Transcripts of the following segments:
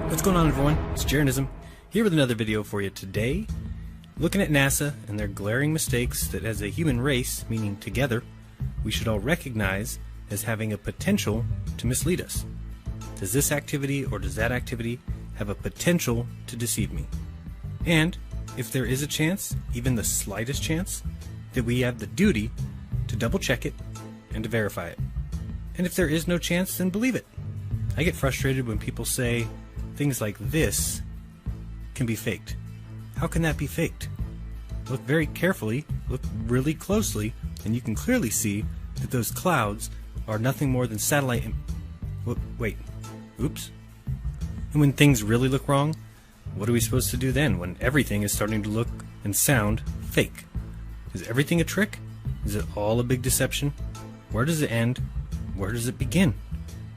What's going on, everyone? It's Jaronism, here with another video for you today. Looking at NASA and their glaring mistakes that as a human race, meaning together, we should all recognize as having a potential to mislead us. Does this activity or does that activity have a potential to deceive me? And if there is a chance, even the slightest chance, that we have the duty to double check it and to verify it. And if there is no chance, then believe it. I get frustrated when people say things like this can be faked. How can that be faked? Look very carefully, look really closely, and you can clearly see that those clouds are nothing more than satellite wait, oops. And when things really look wrong, what are we supposed to do then when everything is starting to look and sound fake? Is everything a trick? Is it all a big deception? Where does it end? Where does it begin?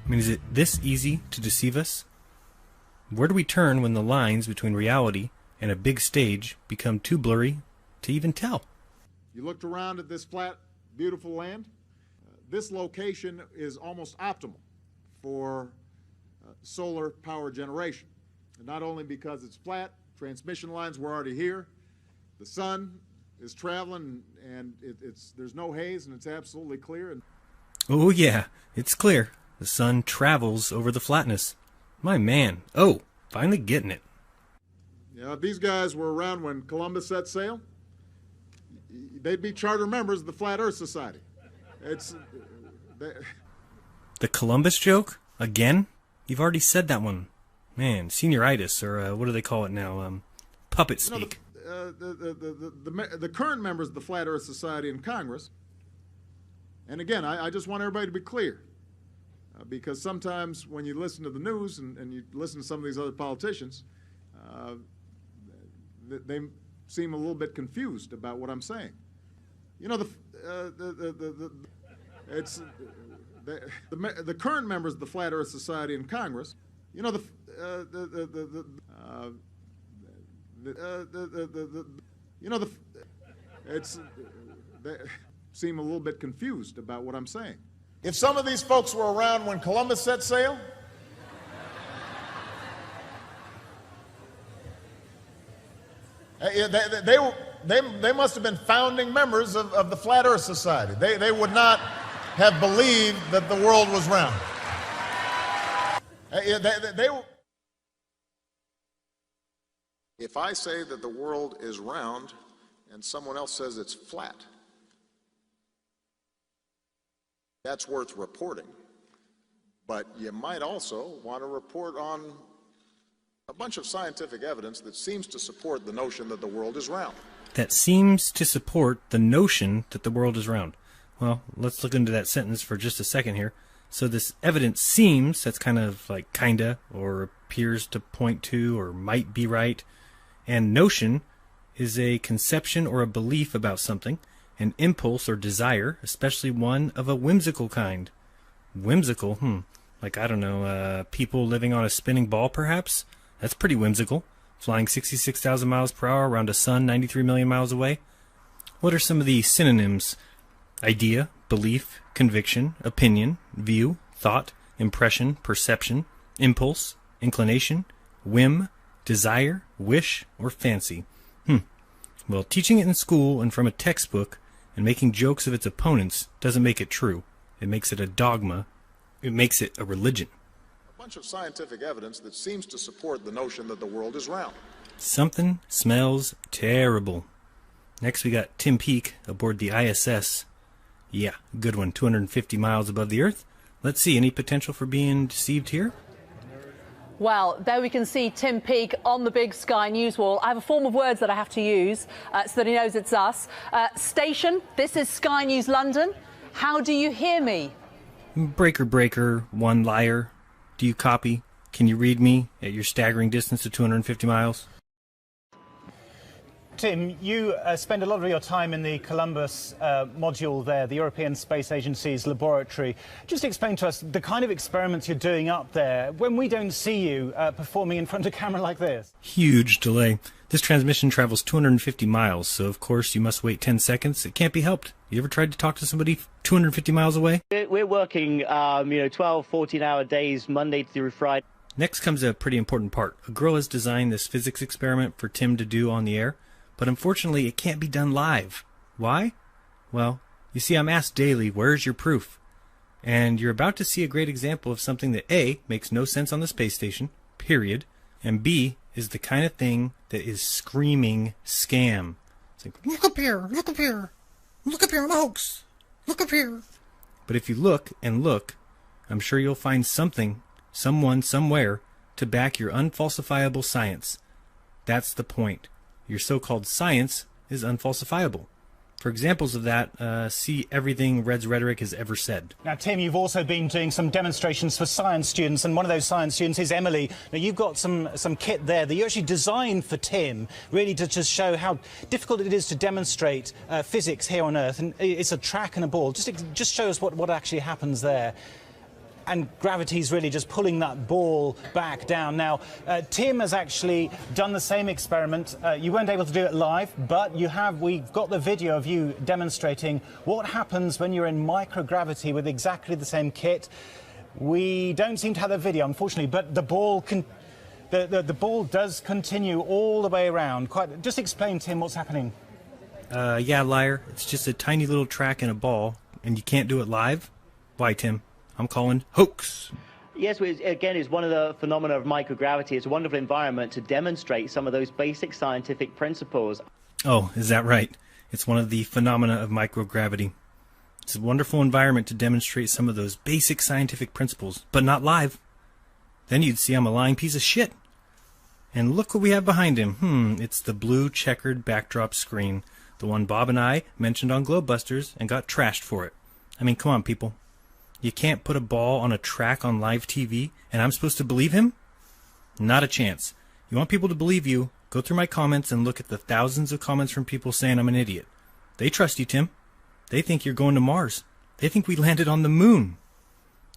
I mean, is it this easy to deceive us? Where do we turn when the lines between reality and a big stage become too blurry to even tell? You looked around at this flat, beautiful land. This location is almost optimal for solar power generation. And not only because it's flat, transmission lines were already here. The sun is traveling and there's no haze and it's absolutely clear. Oh yeah, it's clear. The sun travels over the flatness. My man. Oh, finally getting it. Yeah, if these guys were around when Columbus set sail, they'd be charter members of the Flat Earth Society. The Columbus joke? Again? You've already said that one. Man, senioritis, or what do they call it now? Puppet speak. The current members of the Flat Earth Society in Congress, and again, I just want everybody to be clear, because sometimes when you listen to the news and you listen to some of these other politicians, they seem a little bit confused about what I'm saying. You know, the current members of the Flat Earth Society in Congress, you know, they seem a little bit confused about what I'm saying. If some of these folks were around when Columbus set sail, they must have been founding members of the Flat Earth Society. They would not have believed that the world was round. If I say that the world is round and someone else says it's flat, that's worth reporting. But you might also want to report on a bunch of scientific evidence that seems to support the notion that the world is round. That seems to support the notion that the world is round. Well, let's look into that sentence for just a second here. So this evidence seems, that's kind of like kinda, or appears to point to, or might be right. And notion is a conception or a belief about something, an impulse or desire, especially one of a whimsical kind. Whimsical? Like, I don't know, people living on a spinning ball, perhaps? That's pretty whimsical. Flying 66,000 miles per hour around a sun 93 million miles away. What are some of the synonyms? Idea, belief, conviction, opinion, view, thought, impression, perception, impulse, inclination, whim, desire, wish, or fancy. Well, teaching it in school and from a textbook and making jokes of its opponents doesn't make it true. It makes it a dogma. It makes it a religion. A bunch of scientific evidence that seems to support the notion that the world is round. Something smells terrible. Next we got Tim Peake aboard the ISS. Yeah, good one, 250 miles above the Earth. Let's see, any potential for being deceived here? Well, there we can see Tim Peake on the big Sky News wall. I have a form of words that I have to use so that he knows it's us. Station, this is Sky News London. How do you hear me? Breaker, breaker, one liar. Do you copy? Can you read me at your staggering distance of 250 miles? Tim, you spend a lot of your time in the Columbus module there, the European Space Agency's laboratory. Just explain to us the kind of experiments you're doing up there when we don't see you performing in front of a camera like this. Huge delay. This transmission travels 250 miles, so of course you must wait 10 seconds. It can't be helped. You ever tried to talk to somebody 250 miles away? We're working, 12, 14-hour days, Monday through Friday. Next comes a pretty important part. A girl has designed this physics experiment for Tim to do on the air, but unfortunately it can't be done live. Why? Well, you see, I'm asked daily, where's your proof? And you're about to see a great example of something that A, makes no sense on the space station, period, and B, is the kind of thing that is screaming scam. It's like, look up here, look up here, look up here, I'm a hoax, look up here. But if you look and look, I'm sure you'll find something, someone, somewhere, to back your unfalsifiable science. That's the point. Your so-called science is unfalsifiable. For examples of that, see everything Red's Rhetoric has ever said. Now, Tim, you've also been doing some demonstrations for science students, and one of those science students is Emily. Now, you've got some kit there that you actually designed for Tim, really to just show how difficult it is to demonstrate physics here on Earth. And it's a track and a ball. Just show us what actually happens there. And gravity's really just pulling that ball back down. Now, Tim has actually done the same experiment. You weren't able to do it live, but we've got the video of you demonstrating what happens when you're in microgravity with exactly the same kit. We don't seem to have the video, unfortunately, but the ball the ball does continue all the way around. Just explain, Tim, what's happening. Yeah, liar. It's just a tiny little track and a ball, and you can't do it live? Why, Tim? I'm calling hoax. Yes, again, it's one of the phenomena of microgravity. It's a wonderful environment to demonstrate some of those basic scientific principles. Oh, is that right? It's one of the phenomena of microgravity. It's a wonderful environment to demonstrate some of those basic scientific principles, but not live. Then you'd see I'm a lying piece of shit. And look what we have behind him. It's the blue checkered backdrop screen, the one Bob and I mentioned on Globebusters and got trashed for it. I mean, come on, people. You can't put a ball on a track on live TV, and I'm supposed to believe him? Not a chance. You want people to believe you, go through my comments and look at the thousands of comments from people saying I'm an idiot. They trust you, Tim. They think you're going to Mars. They think we landed on the moon.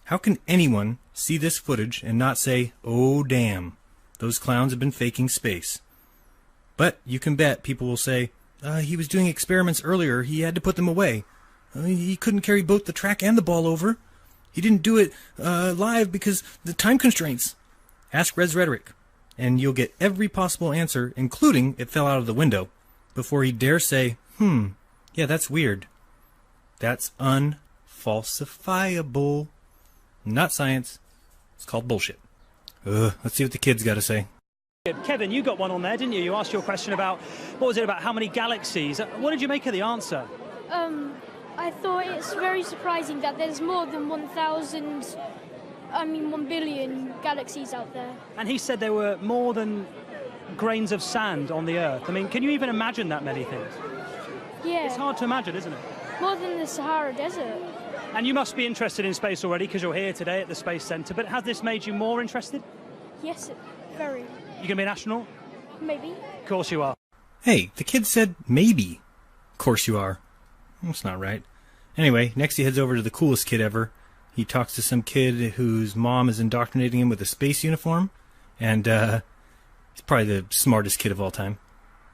How can anyone see this footage and not say, oh damn, those clowns have been faking space? But you can bet people will say, he was doing experiments earlier, he had to put them away. He couldn't carry both the track and the ball over. He didn't do it live because the time constraints. Ask Red's Rhetoric, and you'll get every possible answer, including it fell out of the window, before he dare say, yeah, that's weird. That's unfalsifiable. Not science. It's called bullshit. Let's see what the kids got to say. Kevin, you got one on there, didn't you? You asked your question about, what was it, about how many galaxies? What did you make of the answer? I thought it's very surprising that there's more than 1 billion galaxies out there. And he said there were more than grains of sand on the Earth. I mean, can you even imagine that many things? Yeah. It's hard to imagine, isn't it? More than the Sahara Desert. And you must be interested in space already because you're here today at the Space Centre, but has this made you more interested? Yes, very. You going to be an astronaut? Maybe. Of course you are. Hey, the kid said maybe. Of course you are. That's not right. Anyway, next he heads over to the coolest kid ever. He talks to some kid whose mom is indoctrinating him with a space uniform, and he's probably the smartest kid of all time.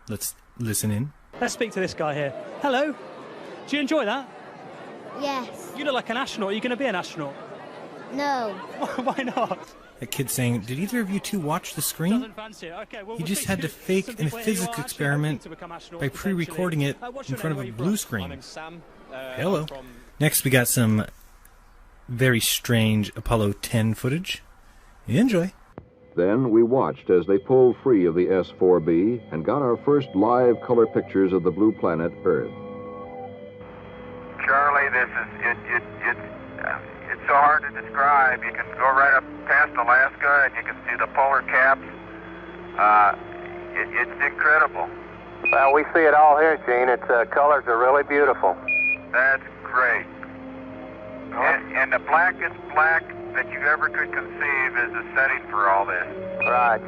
Let's listen in. Let's speak to this guy here. Hello. Do you enjoy that? Yes. You look like an astronaut. Are you going to be an astronaut? No. Why not? That kid's saying, did either of you two watch the screen? Doesn't fancy it. Okay, well, He just had to fake a physics experiment by pre-recording it in front of a blue screen. Hello. Next we got some very strange Apollo 10 footage. Enjoy. Then we watched as they pulled free of the S-4B and got our first live color pictures of the blue planet Earth. Charlie, this is it's so hard to describe. You can go right up past Alaska and you can see the polar caps. It's incredible. Well, we see it all here, Gene. Its colors are really beautiful. That's great. And the blackest black that you ever could conceive is the setting for all this. Right.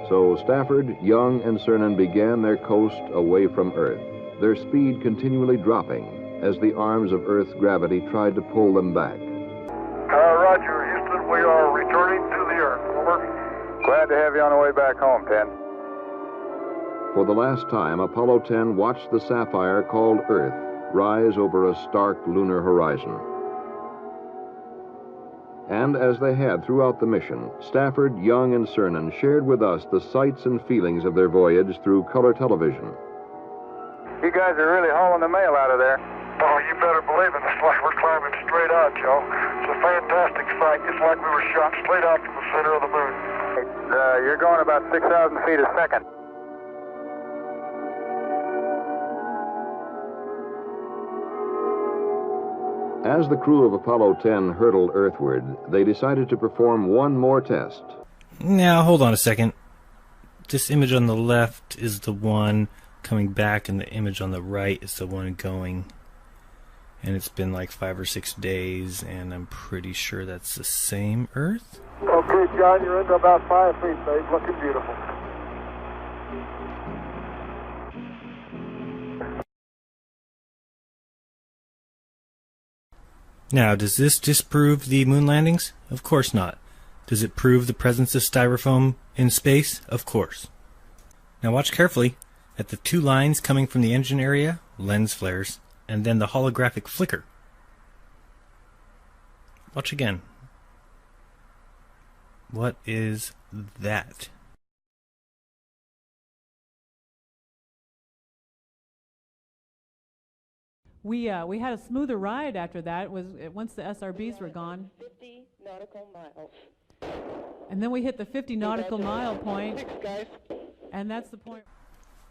So Stafford, Young, and Cernan began their coast away from Earth, their speed continually dropping as the arms of Earth's gravity tried to pull them back. Roger, Houston, we are returning to the Earth. Over. Glad to have you on the way back home, 10. For the last time, Apollo 10 watched the sapphire called Earth rise over a stark lunar horizon. And as they had throughout the mission, Stafford, Young, and Cernan shared with us the sights and feelings of their voyage through color television. You guys are really hauling the mail out of there. Oh, you better believe it. It's like we're climbing straight out, Joe. It's a fantastic sight. It's like we were shot straight out from the center of the moon. You're going about 6,000 feet a second. As the crew of Apollo 10 hurtled earthward, they decided to perform one more test. Now, hold on a second. This image on the left is the one coming back, and the image on the right is the one going. And it's been like 5 or 6 days, and I'm pretty sure that's the same Earth. Okay, John, you're into about 5 feet, babe. Looking beautiful. Now, does this disprove the moon landings? Of course not. Does it prove the presence of styrofoam in space? Of course. Now watch carefully at the 2 lines coming from the engine area, lens flares, and then the holographic flicker. Watch again. What is that? We had a smoother ride after that. It was once the SRBs were gone. 50 nautical miles. And then we hit the 50 nautical mile point. Thanks, guys. And that's the point.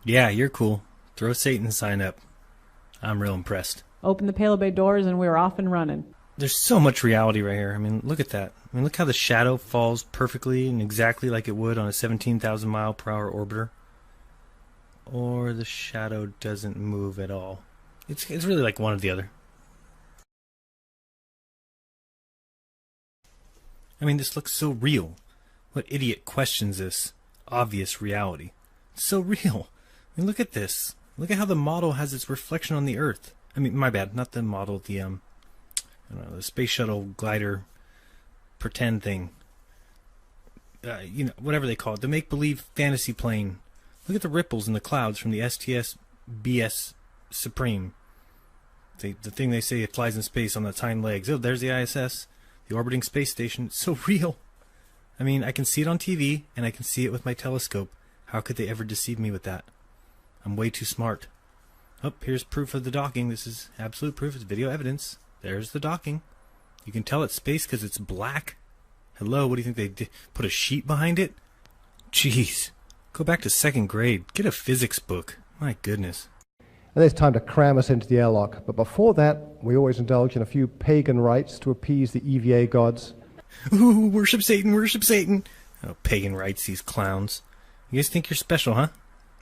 Yeah, you're cool. Throw Satan's sign up. I'm real impressed. Open the Palo Bay doors and we were off and running. There's so much reality right here. I mean, look at that. I mean, look how the shadow falls perfectly and exactly like it would on a 17,000 mile per hour orbiter. Or the shadow doesn't move at all. It's really like one or the other. I mean, this looks so real. What idiot questions this obvious reality? It's so real. I mean, look at this. Look at how the model has its reflection on the Earth. I mean, my bad, not the model, the I don't know, the space shuttle glider pretend thing. You know, whatever they call it, the make-believe fantasy plane. Look at the ripples in the clouds from the STS-BS Supreme. The thing they say it flies in space on its hind legs. Oh, there's the ISS, the orbiting space station. It's so real. I mean, I can see it on TV, and I can see it with my telescope. How could they ever deceive me with that? I'm way too smart. Oh, here's proof of the docking. This is absolute proof. It's video evidence. There's the docking. You can tell it's space because it's black. Hello, what do you think they did? Put a sheet behind it? Jeez. Go back to 2nd grade. Get a physics book. My goodness. And it's time to cram us into the airlock. But before that, we always indulge in a few pagan rites to appease the EVA gods. Ooh, worship Satan, worship Satan. Oh, pagan rites, these clowns. You guys think you're special, huh?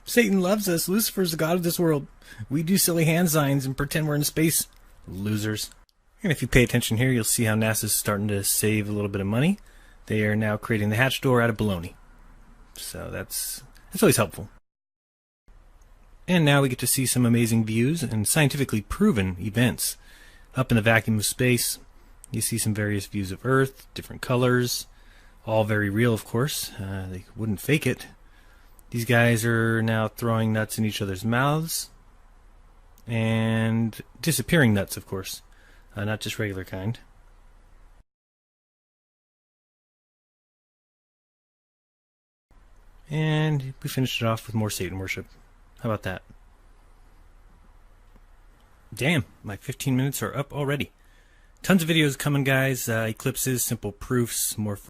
Satan loves us. Lucifer's the god of this world. We do silly hand signs and pretend we're in space. Losers. And if you pay attention here, you'll see how NASA's starting to save a little bit of money. They are now creating the hatch door out of bologna. So that's always helpful. And now we get to see some amazing views and scientifically proven events. Up in the vacuum of space, you see some various views of Earth, different colors, all very real, of course. They wouldn't fake it. These guys are now throwing nuts in each other's mouths and disappearing nuts, of course, not just regular kind. And we finished it off with more Satan worship. How about that? Damn, my 15 minutes are up already. Tons of videos coming, guys. Eclipses, simple proofs, more